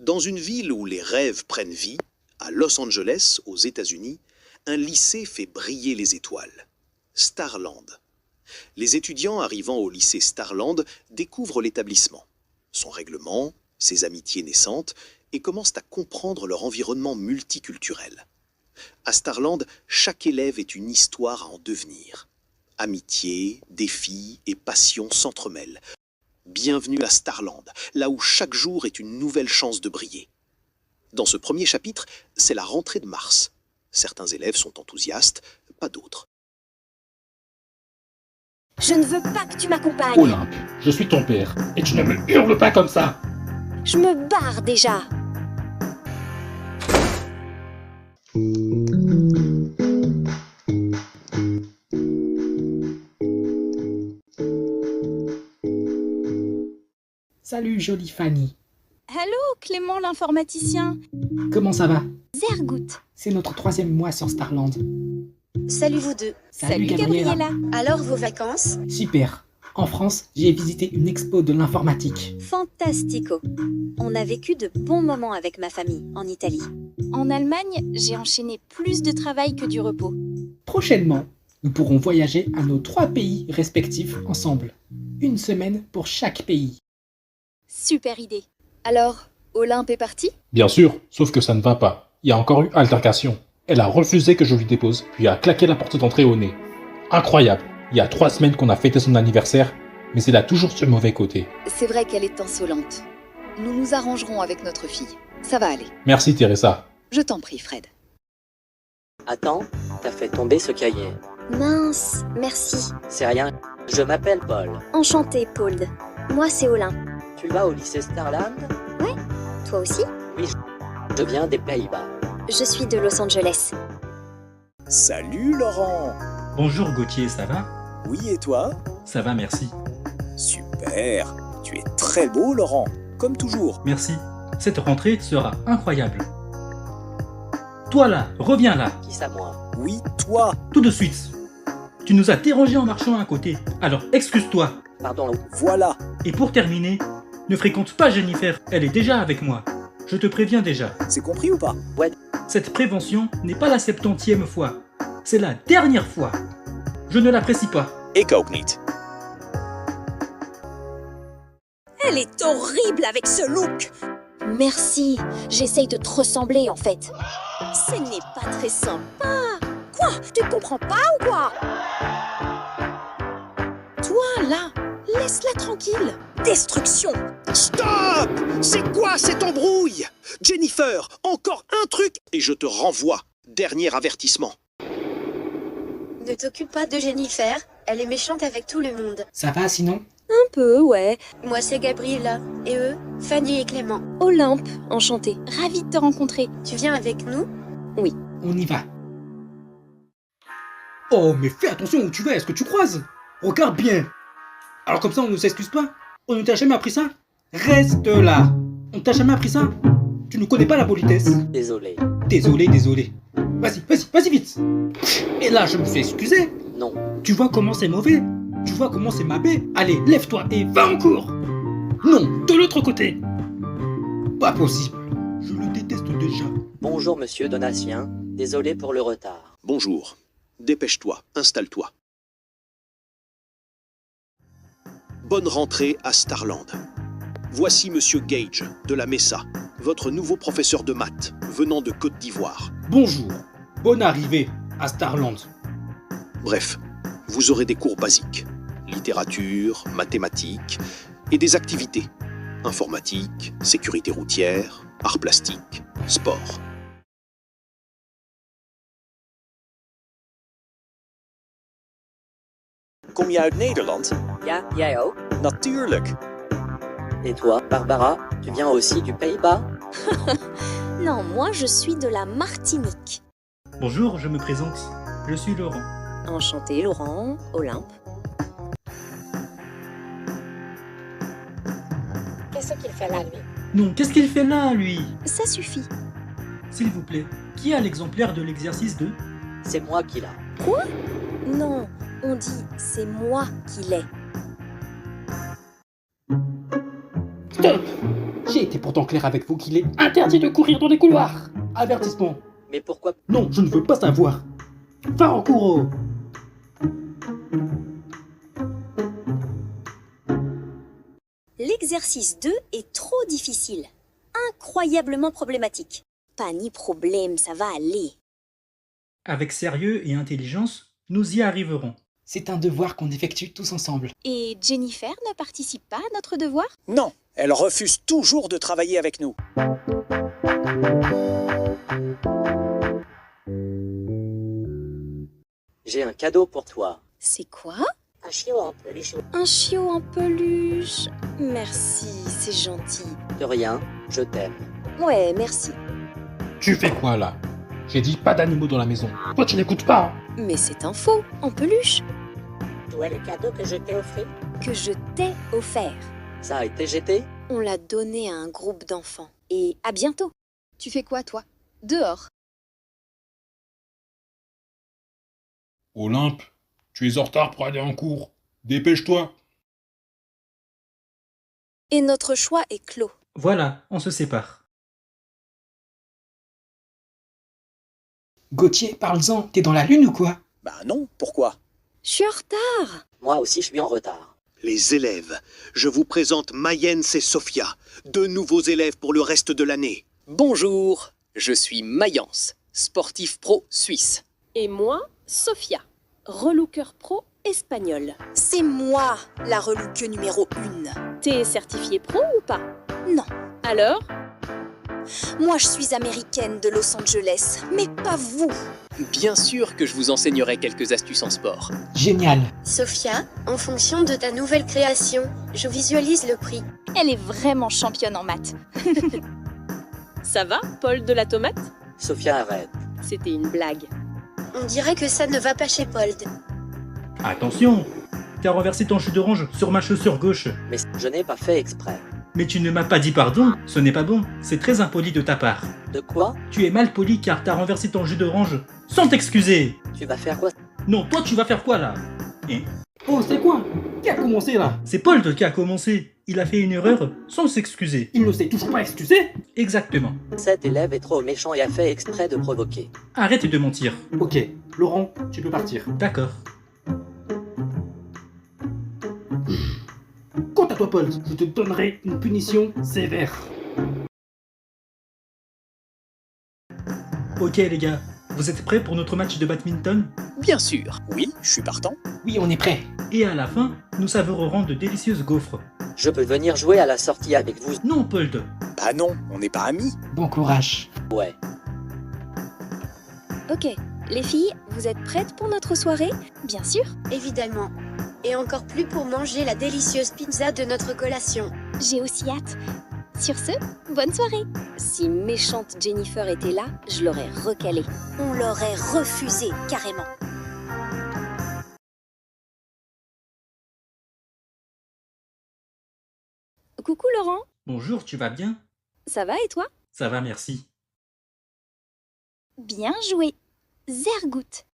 Dans une ville où les rêves prennent vie, à Los Angeles, aux États-Unis, un lycée fait briller les étoiles. Starland. Les étudiants arrivant au lycée Starland découvrent l'établissement, son règlement, ses amitiés naissantes, et commencent à comprendre leur environnement multiculturel. À Starland, chaque élève est une histoire à en devenir. Amitié, défis et passion s'entremêlent. Bienvenue à Starland, là où chaque jour est une nouvelle chance de briller. Dans ce premier chapitre, c'est la rentrée de mars. Certains élèves sont enthousiastes, pas d'autres. Je ne veux pas que tu m'accompagnes. Olympe, je suis ton père, et tu ne me hurles pas comme ça. Je me barre déjà. Salut, jolie Fanny. Hello, Clément l'informaticien. Comment ça va? Zergout. C'est notre 3e mois sur Starland. Salut vous deux. Salut Gabriella. Alors vos vacances? Super. En France, j'ai visité une expo de l'informatique. Fantastico. On a vécu de bons moments avec ma famille en Italie. En Allemagne, j'ai enchaîné plus de travail que du repos. Prochainement, nous pourrons voyager à nos 3 pays respectifs ensemble. Une semaine pour chaque pays. Super idée. Alors, Olympe est partie? Bien sûr, sauf que ça ne va pas. Il y a encore eu altercation. Elle a refusé que je lui dépose, puis a claqué la porte d'entrée au nez. Incroyable. Il y a 3 semaines qu'on a fêté son anniversaire, mais elle a toujours ce mauvais côté. C'est vrai qu'elle est insolente. Nous nous arrangerons avec notre fille. Ça va aller. Merci Teresa. Je t'en prie, Fred. Attends, t'as fait tomber ce cahier. Mince, merci. C'est rien, je m'appelle Paul. Enchantée, Paul. Moi, c'est Olympe. Tu vas au lycée Starland? Toi aussi? Oui, je viens des Pays-Bas. Je suis de Los Angeles. Salut Laurent. Bonjour Gauthier, ça va? Oui, et toi? Ça va, merci. Super. Tu es très beau Laurent, comme toujours. Merci. Cette rentrée sera incroyable. Toi là, reviens là, Qui ça, moi? Oui, toi. tout de suite. Tu nous as dérangé en marchant à côté, alors excuse-toi. Pardon, Voilà. Et pour terminer, ne fréquente pas Jennifer, elle est déjà avec moi. Je te préviens déjà. C'est compris ou pas? Cette prévention n'est pas la 70e fois. C'est la dernière fois. Je ne l'apprécie pas. Ik ook niet. Elle est horrible avec ce look. Merci. J'essaye de te ressembler en fait. Ce n'est pas très sympa. Quoi? Tu ne comprends pas ou quoi? Toi là, laisse-la tranquille. Destruction. Stop! C'est quoi cette embrouille? Jennifer, encore un truc et je te renvoie. Dernier avertissement. Ne t'occupe pas de Jennifer. Elle est méchante avec tout le monde. Ça va sinon? Un peu, ouais. Moi, c'est Gabriella. Et eux, Fanny et Clément. Olympe, enchantée. Ravie de te rencontrer. Tu viens avec nous? On y va. Oh, mais fais attention où tu vas, est-ce que tu croises? Regarde bien. Alors comme ça, on ne s'excuse pas? On ne t'a jamais appris ça? Reste là. On t'a jamais appris ça? Tu ne connais pas la politesse? désolé. Désolé, désolé. Vas-y vite. Et là, je me suis excusé. Non, Tu vois comment c'est mauvais? Tu vois comment c'est mabé? Allez, lève-toi et va en cours. Non, de l'autre côté. Pas possible. Je le déteste déjà. bonjour monsieur Donatien, désolé pour le retard. Bonjour. Dépêche-toi, installe-toi. Bonne rentrée à Starland. Voici Monsieur Gage, de la Mesa, votre nouveau professeur de maths, venant de Côte d'Ivoire. Bonjour. Bonne arrivée à Starland. Bref, vous aurez des cours basiques. Littérature, mathématiques et des activités. Informatique, sécurité routière, arts plastiques, sport. Kom je uit Nederland? Ja, jij ook? Natuurlijk. Et toi, Barbara, tu viens aussi du Pays-Bas? Non, moi, je suis de la Martinique. Bonjour, je me présente. Je suis Laurent. Enchantée, Laurent, Olympe. Qu'est-ce qu'il fait là, lui? Non, qu'est-ce qu'il fait là, lui? Ça suffit. S'il vous plaît, qui a l'exemplaire de l'exercice 2? C'est moi qui l'a. Non, on dit c'est moi qui l'ai. Stop. J'ai été pourtant clair avec vous qu'il est interdit de courir dans les couloirs. Avertissement. Mais pourquoi? Non, je ne veux pas savoir. Farakuro. L'exercice 2 est trop difficile. Incroyablement problématique. Pas ni problème, ça va aller. Avec sérieux et intelligence, nous y arriverons. C'est un devoir qu'on effectue tous ensemble. Et Jennifer ne participe pas à notre devoir? Non, elle refuse toujours de travailler avec nous. J'ai un cadeau pour toi. C'est quoi? Un chiot en peluche. Un chiot en peluche. Merci, c'est gentil. De rien, je t'aime. Ouais, merci. Tu fais quoi là? J'ai dit pas d'animaux dans la maison. Toi tu n'écoutes pas. Mais c'est un faux, en peluche, Où est le cadeau que je t'ai offert? que je t'ai offert. Ça a été jeté? On l'a donné à un groupe d'enfants. Et à bientôt. Tu fais quoi, toi? Dehors. Olympe, tu es en retard pour aller en cours. Dépêche-toi. Et notre choix est clos. Voilà, on se sépare. Gauthier, parle-en. T'es dans la lune ou quoi? Bah non, pourquoi? Je suis en retard. Moi aussi, je suis en retard. Les élèves, je vous présente Mayence et Sophia, deux nouveaux élèves pour le reste de l'année. Bonjour, je suis Mayence, sportif pro suisse. Et moi, Sophia, relooker pro espagnol. C'est moi, la relooke numéro 1. T'es certifiée pro ou pas? Non. Alors? Moi, je suis américaine de Los Angeles, mais pas vous. Bien sûr que je vous enseignerai quelques astuces en sport. Génial. Sophia, en fonction de ta nouvelle création, je visualise le prix. Elle est vraiment championne en maths. Ça va, Paul de la tomate? Sophia, arrête. C'était une blague. On dirait que ça ne va pas chez Pold. Attention! T'as renversé ton jus d'orange sur ma chaussure gauche. Mais je n'ai pas fait exprès. Mais tu ne m'as pas dit pardon, ce n'est pas bon. C'est très impoli de ta part. De quoi? Tu es mal poli car t'as renversé ton jus d'orange sans t'excuser. Tu vas faire quoi? Non, toi tu vas faire quoi là? Et Oh, c'est quoi? Qui a commencé là? c'est Paul qui a commencé. Il a fait une erreur sans s'excuser. Il ne s'est toujours pas excusé? Exactement. Cet élève est trop méchant et a fait exprès de provoquer. Arrête de mentir. Ok, Laurent, tu peux partir. D'accord. Quant à toi, Paul, je te donnerai une punition sévère. Ok les gars, vous êtes prêts pour notre match de badminton? Bien sûr. Oui, je suis partant. Oui, on est prêt. Et à la fin, nous savourerons de délicieuses gaufres. Je peux venir jouer à la sortie avec vous? Non, Paul. Bah non, on n'est pas amis. Bon courage. Ouais. Ok, les filles, vous êtes prêtes pour notre soirée? Bien sûr. Évidemment. Et encore plus pour manger la délicieuse pizza de notre collation. J'ai aussi hâte. Sur ce, bonne soirée. Si méchante Jennifer était là, je l'aurais recalée. On l'aurait refusé, carrément. Coucou Laurent, Bonjour, tu vas bien? ça va et toi? Ça va, merci. Bien joué. Zergout.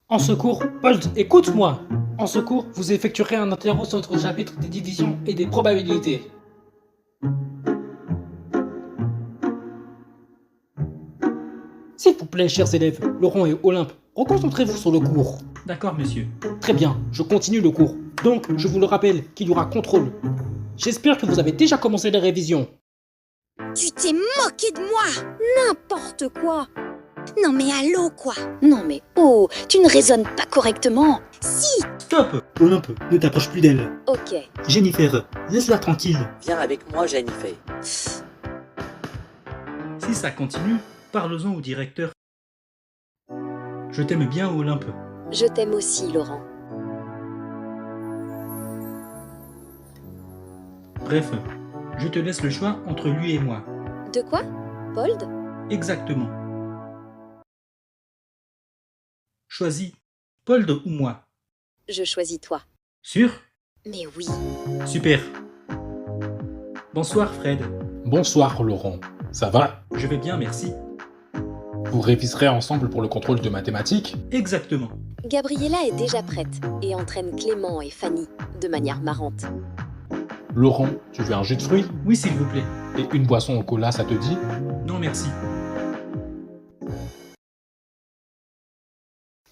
En secours, Paul, écoute-moi. En secours, vous effectuerez un interro sur notre chapitre des divisions et des probabilités. S'il vous plaît, chers élèves, Laurent et Olympe, reconcentrez-vous sur le cours. D'accord, monsieur. Très bien, je continue le cours. Donc, je vous le rappelle qu'il y aura contrôle. J'espère que vous avez déjà commencé les révisions. Tu t'es moqué de moi! N'importe quoi! Non mais allô quoi! Non mais oh, tu ne raisonnes pas correctement! Si! Stop! Olympe, ne t'approche plus d'elle. Ok. Jennifer, laisse-la tranquille. Viens avec moi, Jennifer. Si ça continue, parlons-en au directeur. Je t'aime bien, Olympe. Je t'aime aussi, Laurent. Bref, je te laisse le choix entre lui et moi. De quoi? Pold? Exactement. Choisis, Pold ou moi. Je choisis toi. Sûr? Mais oui. Super. Bonsoir, Fred. Bonsoir Laurent. Ça va? Je vais bien, merci. Vous réviserez ensemble pour le contrôle de mathématiques? Exactement. Gabriella est déjà prête et entraîne Clément et Fanny de manière marrante. Laurent, tu veux un jus de fruits? Oui, s'il vous plaît. Et une boisson au cola, ça te dit? Non merci.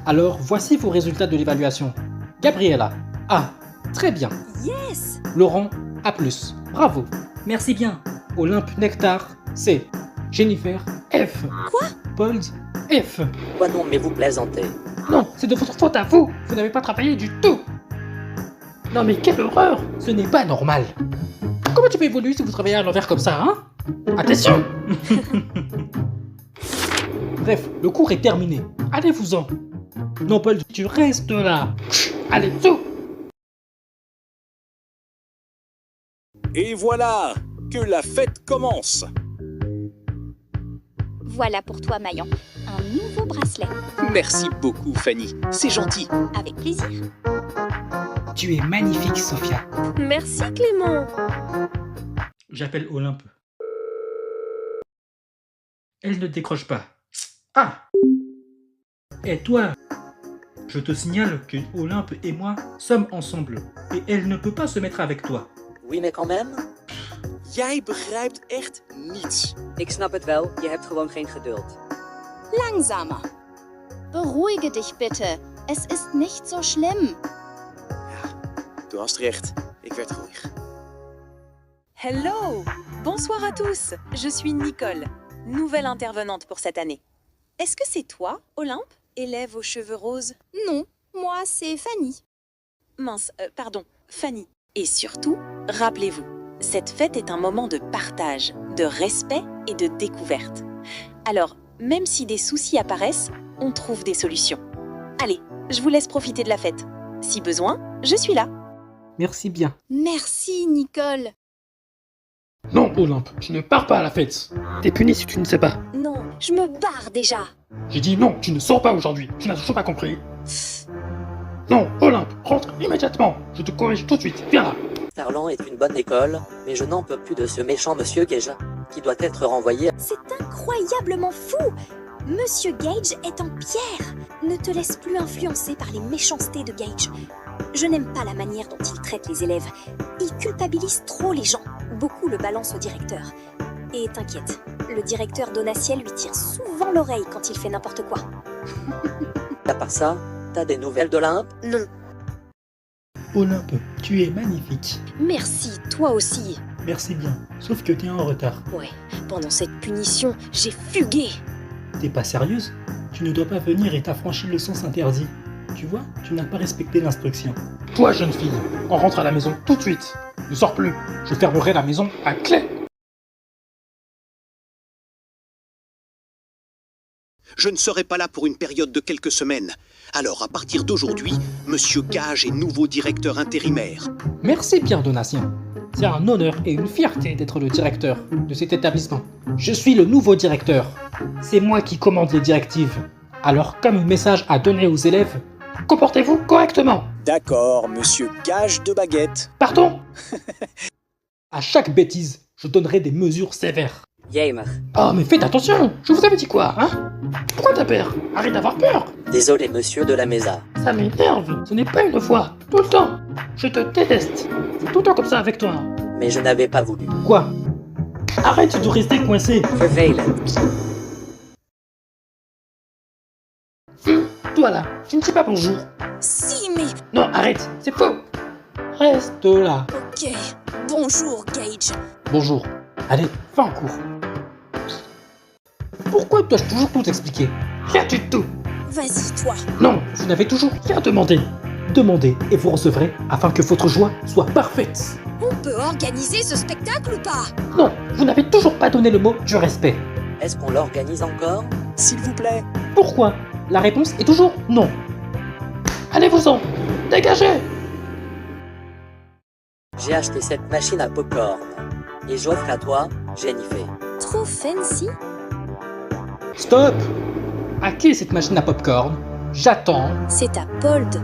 Alors, voici vos résultats de l'évaluation. Gabriella, A. Très bien. Yes! Laurent, A+. Bravo. Merci bien. Olympe Nectar, C. Jennifer, F. Quoi? Paul, F. Quoi non, mais vous plaisantez. Non, c'est de votre faute à vous. Vous n'avez pas travaillé du tout. Non mais quelle horreur. Ce n'est pas normal. Comment tu peux évoluer si vous travaillez à l'envers comme ça, hein? Attention. Bref, le cours est terminé. Allez-vous-en. Non, Paul, tu restes là. Allez, tout. Et voilà, que la fête commence. Voilà pour toi, Mayan. Un nouveau bracelet. Merci beaucoup, Fanny. C'est gentil. Avec plaisir. Tu es magnifique, Sophia. Merci Clément. J'appelle Olympe. Elle ne décroche pas. Ah! Et toi? Je te signale que Olympe et moi sommes ensemble. Et elle ne peut pas se mettre avec toi. Oui, mais quand même. Jij begrijpt echt niets. Ik snap het wel, je hebt gewoon geen geduld. Langsamer. Beruhige dich bitte. Es ist nicht so schlimm. Du hast recht, ik werd ruhig. Hello! Bonsoir à tous. Je suis Nicole, nouvelle intervenante pour cette année. Est-ce que c'est toi, Olympe, élève aux cheveux roses? Non, moi c'est Fanny. Mince, pardon, Fanny. Et surtout, rappelez-vous, cette fête est un moment de partage, de respect et de découverte. Alors, même si des soucis apparaissent, on trouve des solutions. Allez, je vous laisse profiter de la fête. Si besoin, je suis là. Merci bien. Merci, Nicole. Non, Olympe, tu ne pars pas à la fête. T'es puni si tu ne sais pas. Non, je me barre déjà. J'ai dit non, tu ne sors pas aujourd'hui. Tu n'as toujours pas compris. Non, Olympe, rentre immédiatement. Je te corrige tout de suite. Viens là. Starland est une bonne école, mais je n'en peux plus de ce méchant monsieur Gage, qui doit être renvoyé. C'est incroyablement fou. Monsieur Gage est en pierre. Ne te laisse plus influencer par les méchancetés de Gage. Je n'aime pas la manière dont il traite les élèves. Il culpabilise trop les gens. Beaucoup le balancent au directeur. Et t'inquiète, le directeur Donatiel lui tire souvent l'oreille quand il fait n'importe quoi. À part ça, t'as des nouvelles d'Olympe? Non. Olympe, tu es magnifique. Merci, toi aussi. Merci bien, sauf que t'es en retard. Ouais, pendant cette punition, j'ai fugué. T'es pas sérieuse? Tu ne dois pas venir et t'as franchi le sens interdit. Tu vois, tu n'as pas respecté l'instruction. Toi, jeune fille, on rentre à la maison tout de suite. Ne sors plus, je fermerai la maison à clé. Je ne serai pas là pour une période de quelques semaines. Alors, à partir d'aujourd'hui, Monsieur Gage est nouveau directeur intérimaire. Merci, Pierre Donatien. C'est un honneur et une fierté d'être le directeur de cet établissement. Je suis le nouveau directeur. C'est moi qui commande les directives. Alors, comme message à donner aux élèves, comportez-vous correctement. D'accord, Monsieur Gage de baguette. Pardon? À chaque bêtise, je donnerai des mesures sévères. Jemig. Oh, mais faites attention! Je vous avais dit quoi, hein? Pourquoi t'as peur? Arrête d'avoir peur! Désolé, monsieur de la Mesa. Ça m'énerve! Ce n'est pas une fois, tout le temps! Je te déteste! C'est tout le temps comme ça avec toi! Mais je n'avais pas voulu. Quoi? Arrête de rester coincé! Vervelend. Toi là, tu ne dis pas bonjour! Si, mais... Non, arrête! C'est faux! Reste là! Ok. Bonjour, Gage. Bonjour. Allez, va en cours. Pourquoi dois-je toujours tout expliquer? Rien du tout. Vas-y, toi. Non, vous n'avez toujours rien demandé. Demandez et vous recevrez afin que votre joie soit parfaite. On peut organiser ce spectacle ou pas? Non, vous n'avez toujours pas donné le mot du respect. Est-ce qu'on l'organise encore? S'il vous plaît. Pourquoi? La réponse est toujours non. Allez-vous-en. Dégagez. J'ai acheté cette machine à popcorn. Et j'offre à toi, Jennifer. Trop fancy? Stop! À qui est cette machine à popcorn? J'attends. C'est à Pold.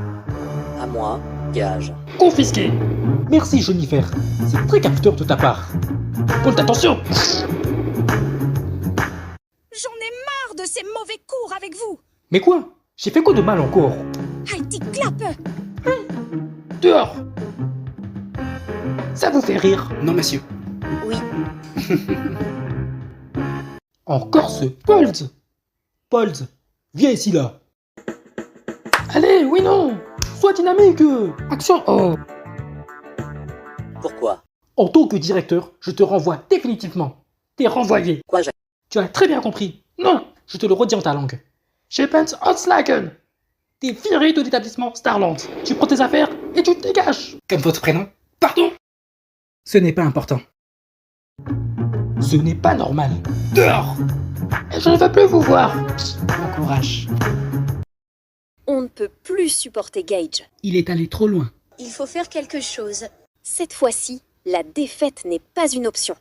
À moi, Gage. Confisqué. Merci, Jennifer. C'est très capteur de ta part. Paul, attention! J'en ai marre de ces mauvais cours avec vous. Mais quoi? J'ai fait quoi de mal encore? Heidi Klappe. Dehors! Ça vous fait rire? Non, monsieur. Oui. Encore ce Pold! Pold, viens ici là! Allez, oui non! Sois dynamique! Action! Oh! Pourquoi? En tant que directeur, je te renvoie définitivement. T'es renvoyé. Quoi, Tu as très bien compris. Non, je te le redis en ta langue. Shepens Outslaken. T'es viré de l'établissement Starland. Tu prends tes affaires et tu te dégages. Comme votre prénom. Pardon. Ce n'est pas important. Ce n'est pas normal. Dehors. Et je ne veux plus vous voir. Bon courage. On ne peut plus supporter Gage. Il est allé trop loin. Il faut faire quelque chose. Cette fois-ci, la défaite n'est pas une option.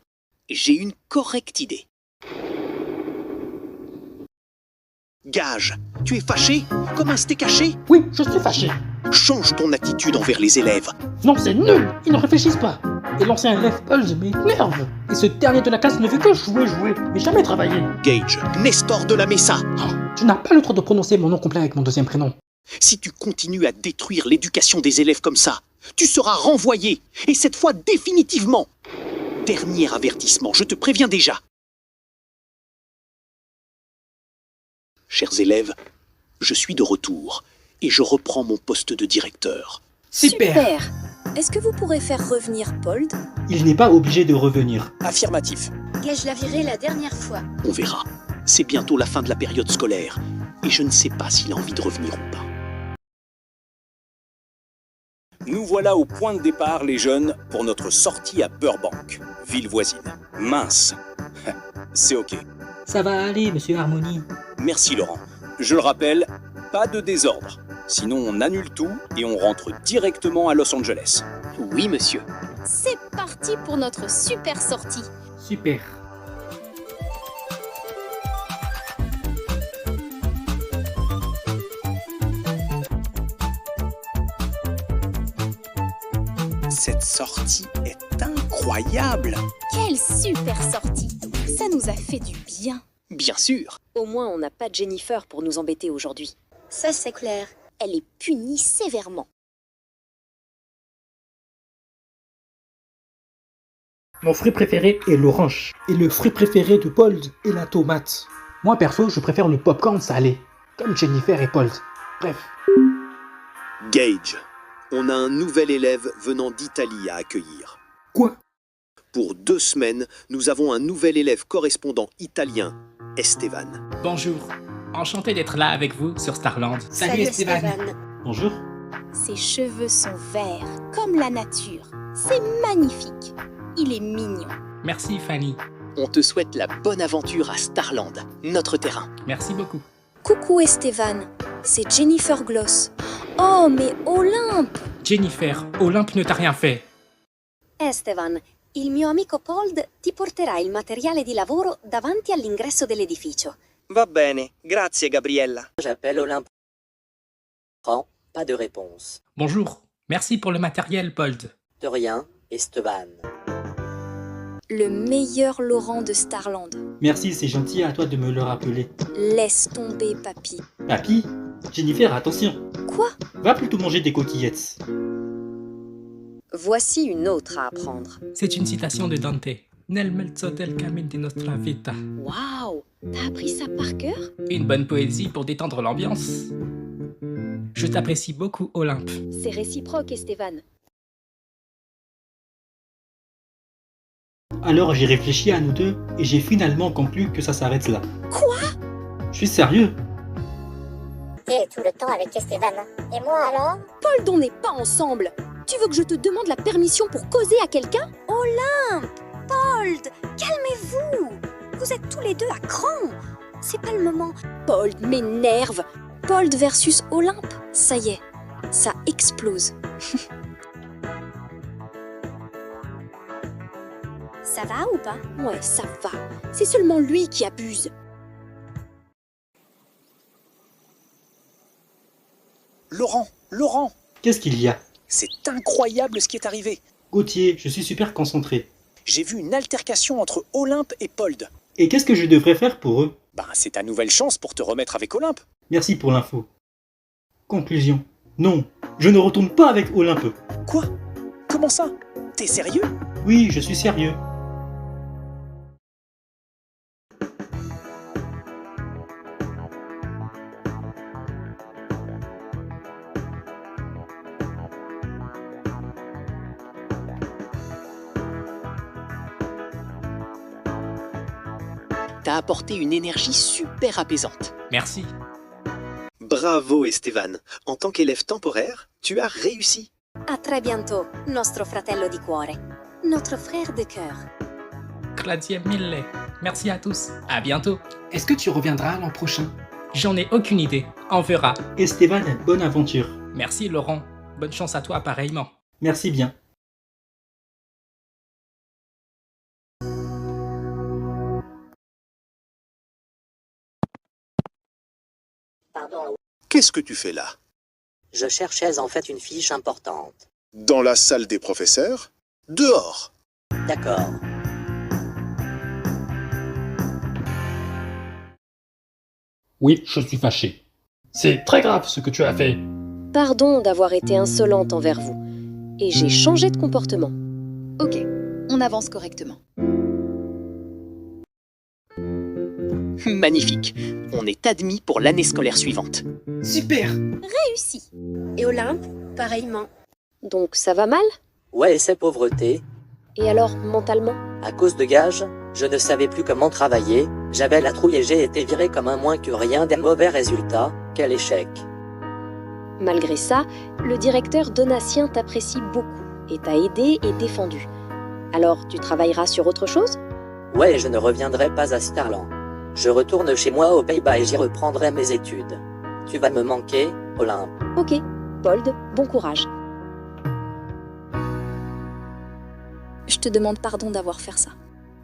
J'ai une correcte idée. Gage, tu es fâché? Comme un steak haché? Oui, je suis fâché. Change ton attitude envers les élèves. Non, c'est nul. Ils ne réfléchissent pas. Et l'ancien élève Pold m'énerve. Et ce dernier de la classe ne fait que jouer, mais jamais travailler. Gage, Nestor de la Mesa. Oh, tu n'as pas le droit de prononcer mon nom complet avec mon deuxième prénom. Si tu continues à détruire l'éducation des élèves comme ça, tu seras renvoyé. Et cette fois définitivement. Dernier avertissement, je te préviens déjà. Chers élèves, je suis de retour et je reprends mon poste de directeur. Super. Est-ce que vous pourrez faire revenir Pold? Il n'est pas obligé de revenir. Affirmatif. Gage l'a viré la dernière fois. On verra. C'est bientôt la fin de la période scolaire et je ne sais pas s'il a envie de revenir ou pas. Nous voilà au point de départ, les jeunes, pour notre sortie à Burbank, ville voisine. Mince. C'est ok. Ça va aller, monsieur Harmony. Merci, Laurent. Je le rappelle, pas de désordre. Sinon, on annule tout et on rentre directement à Los Angeles. Oui, monsieur. C'est parti pour notre super sortie. Super. Cette sortie est incroyable. Quelle super sortie. Ça nous a fait du bien. Bien sûr. Au moins, on n'a pas Jennifer pour nous embêter aujourd'hui. Ça, c'est clair. Elle est punie sévèrement. Mon fruit préféré est l'orange. Et le fruit préféré de Pold est la tomate. Moi, perso, je préfère le popcorn salé. Comme Jennifer et Pold. Bref. Gage, on a un nouvel élève venant d'Italie à accueillir. Quoi? Pour 2 semaines, nous avons un nouvel élève correspondant italien, Estevan. Bonjour, enchanté d'être là avec vous sur Starland. Salut Esteban. Bonjour. Ses cheveux sont verts, comme la nature. C'est magnifique. Il est mignon. Merci Fanny. On te souhaite la bonne aventure à Starland, notre terrain. Merci beaucoup. Coucou Estevan, c'est Jennifer Gloss. Oh, mais Olympe! Jennifer, Olympe ne t'a rien fait. Esteban, il mio amico Pold ti porterà il materiale di lavoro davanti all'ingresso dell'edificio. Va bene, grazie Gabriella. J'appelle Olympe. Prends, pas de réponse. Bonjour, merci pour le matériel, Pold. De rien, Esteban. Le meilleur Laurent de Starland. Merci, c'est gentil à toi de me le rappeler. Laisse tomber, papy. Papy? Jennifer, attention. Quoi? Va plutôt manger des coquillettes. Voici une autre à apprendre. C'est une citation de Dante. Nel mezzo del cammin di nostra vita. Waouh! T'as appris ça par cœur? Une bonne poésie pour détendre l'ambiance. Je t'apprécie beaucoup, Olympe. C'est réciproque, Estevan. Alors j'ai réfléchi à nous deux et j'ai finalement conclu que ça s'arrête là. Quoi? Je suis sérieux. T'es tout le temps avec Esteban. Et moi alors? Pold, on n'est pas ensemble. Tu veux que je te demande la permission pour causer à quelqu'un? Olympe! Pold! Calmez-vous! Vous êtes tous les deux à cran. C'est pas le moment. Pold m'énerve. Pold versus Olympe. Ça y est, ça explose. Ça va ou pas? Ouais, ça va. C'est seulement lui qui abuse. Laurent, Qu'est-ce qu'il y a? c'est incroyable ce qui est arrivé. Gauthier, je suis super concentré. J'ai vu une altercation entre Olympe et Pold. Et qu'est-ce que je devrais faire pour eux? C'est ta nouvelle chance pour te remettre avec Olympe. Merci pour l'info. Conclusion. Non, je ne retourne pas avec Olympe. Quoi? Comment ça? T'es sérieux? Oui, je suis sérieux. T'as apporté une énergie super apaisante. Merci. Bravo Esteban. En tant qu'élève temporaire, tu as réussi. À très bientôt, nostro fratello di cuore. Notre frère de cœur. Grazie mille. Merci à tous. À bientôt. Est-ce que tu reviendras l'an prochain? J'en ai aucune idée. On verra. Esteban, bonne aventure. Merci Laurent. Bonne chance à toi pareillement. Merci bien. Qu'est-ce que tu fais là? Je cherchais en fait une fiche importante. Dans la salle des professeurs? Dehors. D'accord. Oui, je suis fâché. C'est très grave ce que tu as fait. Pardon d'avoir été insolente envers vous. Et j'ai changé de comportement. Ok, on avance correctement. Magnifique. On est admis pour l'année scolaire suivante. Super! Réussi. Et Olympe, pareillement. Donc ça va mal? Ouais, c'est pauvreté. Et alors, mentalement? À cause de Gage, je ne savais plus comment travailler, j'avais la trouille et j'ai été viré comme un moins que rien, des mauvais résultats. Quel échec. Malgré ça, le directeur Donatien t'apprécie beaucoup et t'a aidé et défendu. Alors, tu travailleras sur autre chose? Ouais, je ne reviendrai pas à Starland. Je retourne chez moi aux Pays-Bas et j'y reprendrai mes études. Tu vas me manquer, Olympe. Ok, Bold, bon courage. Je te demande pardon d'avoir fait ça.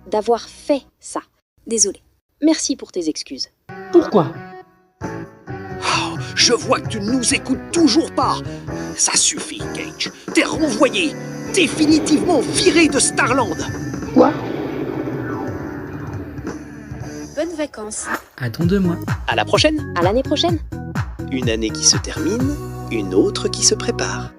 D'avoir fait ça. Désolée. Merci pour tes excuses. Pourquoi? Oh, je vois que tu ne nous écoutes toujours pas. Ça suffit, Gage. T'es renvoyé. Définitivement viré de Starland. Quoi? Bonnes vacances. À dans 2 mois. À la prochaine. À l'année prochaine. Une année qui se termine, une autre qui se prépare.